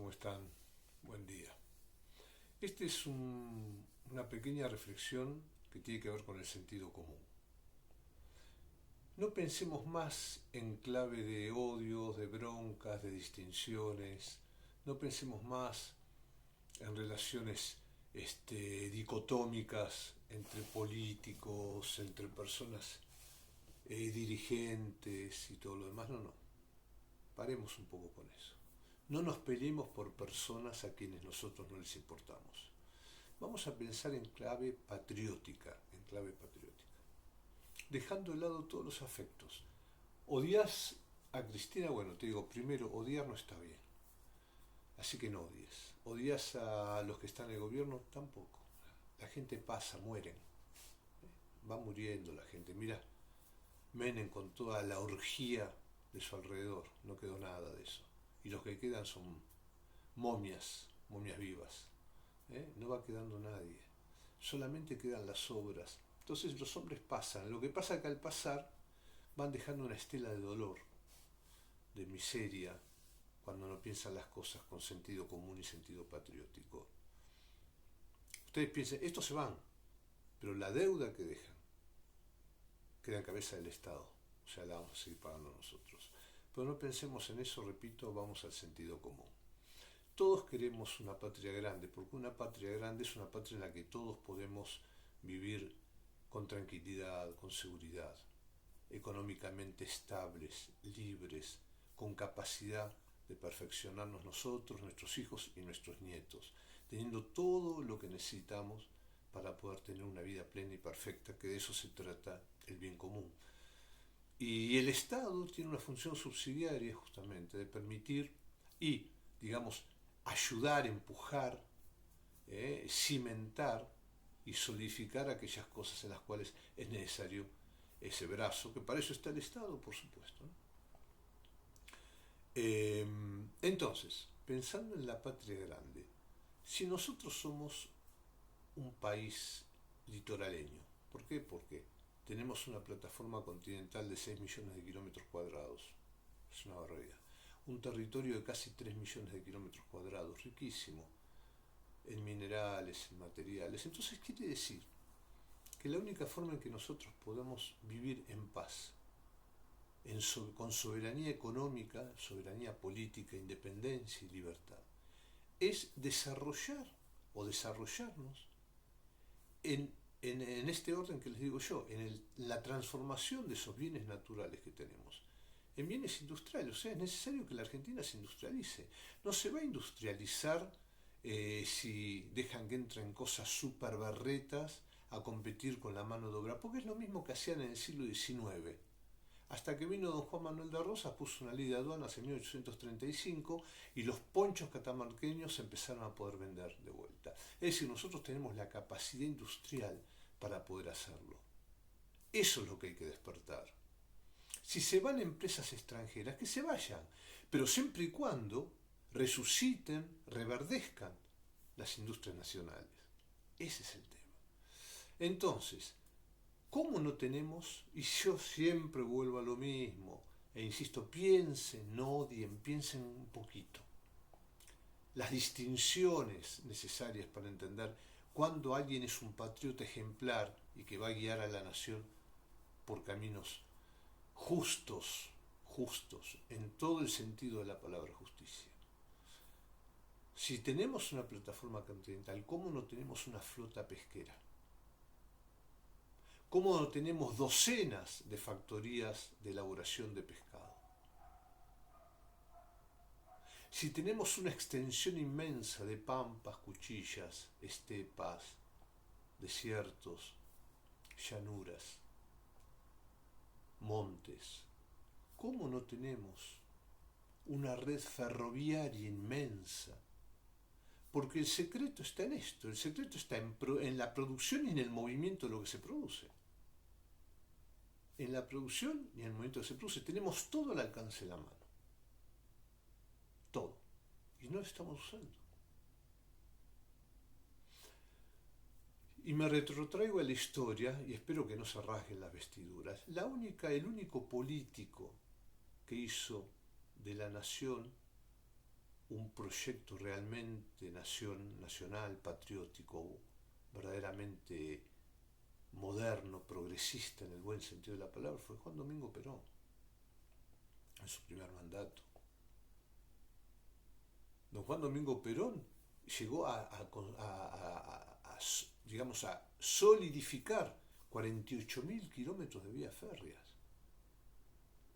¿Cómo están? Buen día. Esta es una pequeña reflexión que tiene que ver con el sentido común. No pensemos más en clave de odios, de broncas, de distinciones. No pensemos más en relaciones dicotómicas entre políticos, entre personas dirigentes y todo lo demás. No, no. Paremos un poco con eso. No nos peleemos por personas a quienes nosotros no les importamos. Vamos a pensar en clave patriótica, dejando de lado todos los afectos. ¿Odias a Cristina? Bueno, te digo, primero, odiar no está bien, así que no odies. ¿Odias a los que están en el gobierno? Tampoco. La gente pasa, mueren, va muriendo la gente. Mira, Menem con toda la orgía de su alrededor, no quedó nada de eso. Y los que quedan son momias vivas. No va quedando nadie, solamente quedan las obras. Entonces los hombres pasan, lo que pasa es que al pasar van dejando una estela de dolor, de miseria, cuando no piensan las cosas con sentido común y sentido patriótico. Ustedes piensen, estos se van, pero la deuda que dejan queda en cabeza del Estado, o sea, la vamos a seguir pagando nosotros. Pero no pensemos en eso, repito, vamos al sentido común. Todos queremos una patria grande, porque una patria grande es una patria en la que todos podemos vivir con tranquilidad, con seguridad, económicamente estables, libres, con capacidad de perfeccionarnos nosotros, nuestros hijos y nuestros nietos, teniendo todo lo que necesitamos para poder tener una vida plena y perfecta, que de eso se trata el bien común. Y el Estado tiene una función subsidiaria justamente de permitir y, digamos, ayudar, empujar, cimentar y solidificar aquellas cosas en las cuales es necesario ese brazo, que para eso está el Estado, por supuesto, ¿no? Entonces, pensando en la patria grande, si nosotros somos un país litoraleño, ¿por qué? Porque tenemos una plataforma continental de 6 millones de kilómetros cuadrados, es una barbaridad. Un territorio de casi 3 millones de kilómetros cuadrados, riquísimo en minerales, en materiales. Entonces quiere decir que la única forma en que nosotros podamos vivir en paz, con soberanía económica, soberanía política, independencia y libertad, es desarrollar o desarrollarnos en este orden que les digo yo, la transformación de esos bienes naturales que tenemos en bienes industriales. O sea, es necesario que la Argentina se industrialice. No se va a industrializar si dejan que entren cosas súper berretas a competir con la mano de obra, porque es lo mismo que hacían en el siglo XIX. Hasta que vino don Juan Manuel de Rosas, puso una ley de aduanas en 1835 y los ponchos catamarqueños se empezaron a poder vender de vuelta. Es decir, nosotros tenemos la capacidad industrial para poder hacerlo. Eso es lo que hay que despertar. Si se van empresas extranjeras, que se vayan, pero siempre y cuando resuciten, reverdezcan las industrias nacionales. Ese es el tema. Entonces, ¿cómo no tenemos? Y yo siempre vuelvo a lo mismo, e insisto, piensen, no odien, piensen un poquito. Las distinciones necesarias para entender cuándo alguien es un patriota ejemplar y que va a guiar a la nación por caminos justos, en todo el sentido de la palabra justicia. Si tenemos una plataforma continental, ¿cómo no tenemos una flota pesquera? ¿Cómo no tenemos docenas de factorías de elaboración de pescado? Si tenemos una extensión inmensa de pampas, cuchillas, estepas, desiertos, llanuras, montes, ¿cómo no tenemos una red ferroviaria inmensa? Porque el secreto está en esto, el secreto está en la producción y en el movimiento de lo que se produce. En la producción y en el movimiento que se produce tenemos todo al alcance de la mano. Todo. Y no lo estamos usando. Y me retrotraigo a la historia y espero que no se rasguen las vestiduras. El único político que hizo de la nación un proyecto realmente nacional, patriótico, verdaderamente moderno, progresista en el buen sentido de la palabra, fue Juan Domingo Perón, en su primer mandato. Don Juan Domingo Perón llegó digamos, a solidificar 48.000 kilómetros de vías férreas.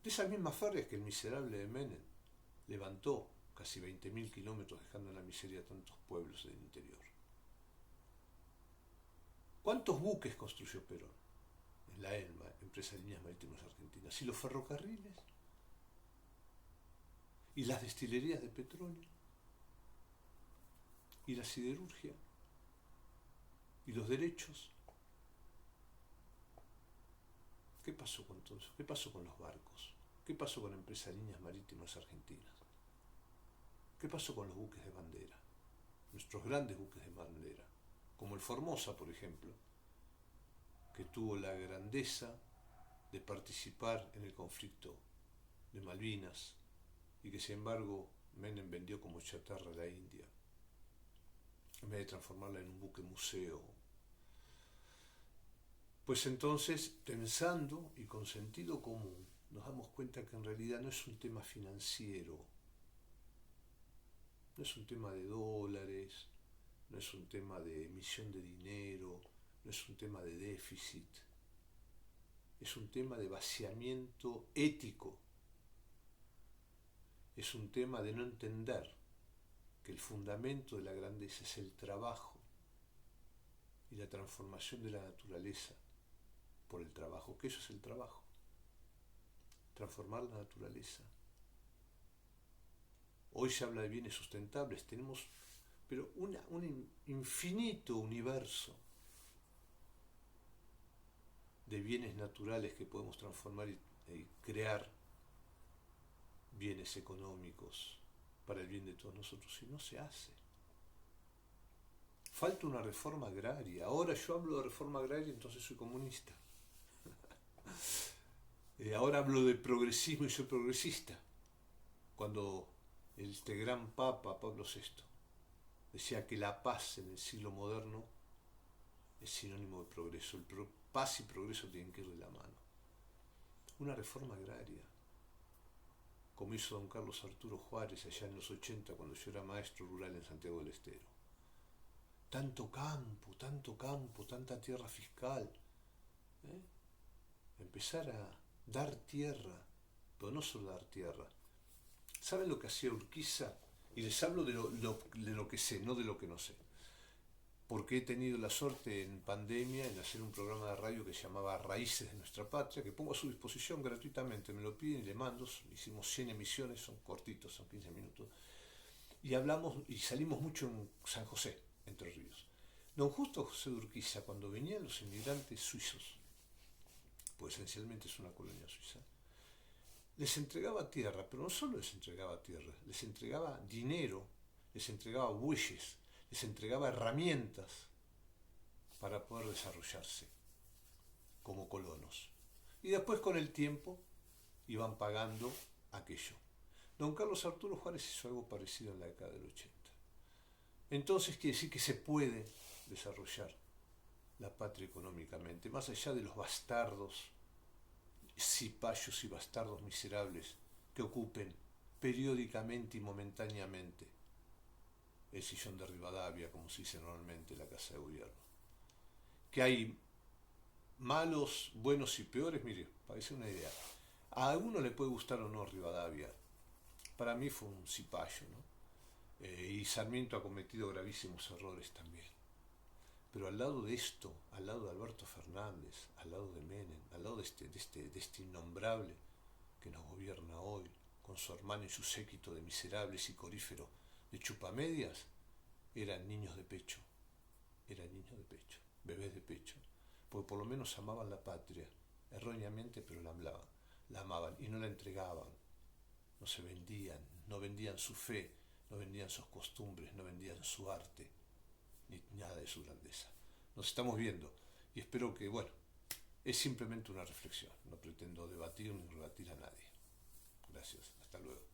De esas mismas férreas que el miserable de Menem levantó casi 20.000 kilómetros, dejando en la miseria a tantos pueblos del interior. ¿Cuántos buques construyó Perón? En la ELMA, Empresa de Líneas Marítimas Argentinas. ¿Y los ferrocarriles? ¿Y las destilerías de petróleo? ¿Y la siderurgia? ¿Y los derechos? ¿Qué pasó con todo eso? ¿Qué pasó con los barcos? ¿Qué pasó con la Empresa de Líneas Marítimas Argentinas? ¿Qué pasó con los buques de bandera? Nuestros grandes buques de bandera, como el Formosa, por ejemplo, que tuvo la grandeza de participar en el conflicto de Malvinas y que sin embargo Menem vendió como chatarra a la India, en vez de transformarla en un buque museo. Pues entonces, pensando y con sentido común, nos damos cuenta que en realidad no es un tema financiero, no es un tema de dólares, no es un tema de emisión de dinero, no es un tema de déficit, es un tema de vaciamiento ético, es un tema de no entender que el fundamento de la grandeza es el trabajo y la transformación de la naturaleza por el trabajo, que eso es el trabajo, transformar la naturaleza. Hoy se habla de bienes sustentables, tenemos pero un infinito universo de bienes naturales que podemos transformar y crear bienes económicos para el bien de todos nosotros, y no se hace. Falta una reforma agraria. Ahora yo hablo de reforma agraria, entonces soy comunista. Ahora hablo de progresismo y soy progresista. Cuando este gran Papa Pablo VI decía que la paz en el siglo moderno es sinónimo de progreso. Paz y progreso tienen que ir de la mano. Una reforma agraria, como hizo don Carlos Arturo Juárez allá en los 80, cuando yo era maestro rural en Santiago del Estero. Tanto campo, tanta tierra fiscal. Empezar a dar tierra, pero no solo dar tierra. ¿Saben lo que hacía Urquiza? Y les hablo de lo que sé, no de lo que no sé. Porque he tenido la suerte en pandemia en hacer un programa de radio que se llamaba Raíces de Nuestra Patria, que pongo a su disposición gratuitamente, me lo piden y le mando. Hicimos 100 emisiones, son cortitos, son 15 minutos. Y hablamos y salimos mucho en San José, Entre Ríos. Don Justo José de Urquiza, cuando venían los inmigrantes suizos, pues esencialmente es una colonia suiza, les entregaba tierra, pero no solo les entregaba tierra, les entregaba dinero, les entregaba bueyes, les entregaba herramientas para poder desarrollarse como colonos. Y después con el tiempo iban pagando aquello. Don Carlos Arturo Juárez hizo algo parecido en la década del 80. Entonces quiere decir que se puede desarrollar la patria económicamente, más allá de los bastardos, cipayos y bastardos miserables que ocupen periódicamente y momentáneamente el sillón de Rivadavia, como se dice normalmente en la Casa de Gobierno. Que hay malos, buenos y peores, mire, parece una idea. A alguno le puede gustar o no Rivadavia. Para mí fue un cipayo, ¿no? Y Sarmiento ha cometido gravísimos errores también. Pero al lado de esto, al lado de Alberto Fernández, al lado de Menem, al lado de este innombrable que nos gobierna hoy, con su hermano y su séquito de miserables y coríferos de chupamedias, eran niños de pecho, bebés de pecho, porque por lo menos amaban la patria, erróneamente, pero la amaban y no la entregaban, no se vendían, no vendían su fe, no vendían sus costumbres, no vendían su arte, ni nada de su grandeza. Nos estamos viendo y espero que, bueno, es simplemente una reflexión, no pretendo debatir ni rebatir a nadie. Gracias, hasta luego.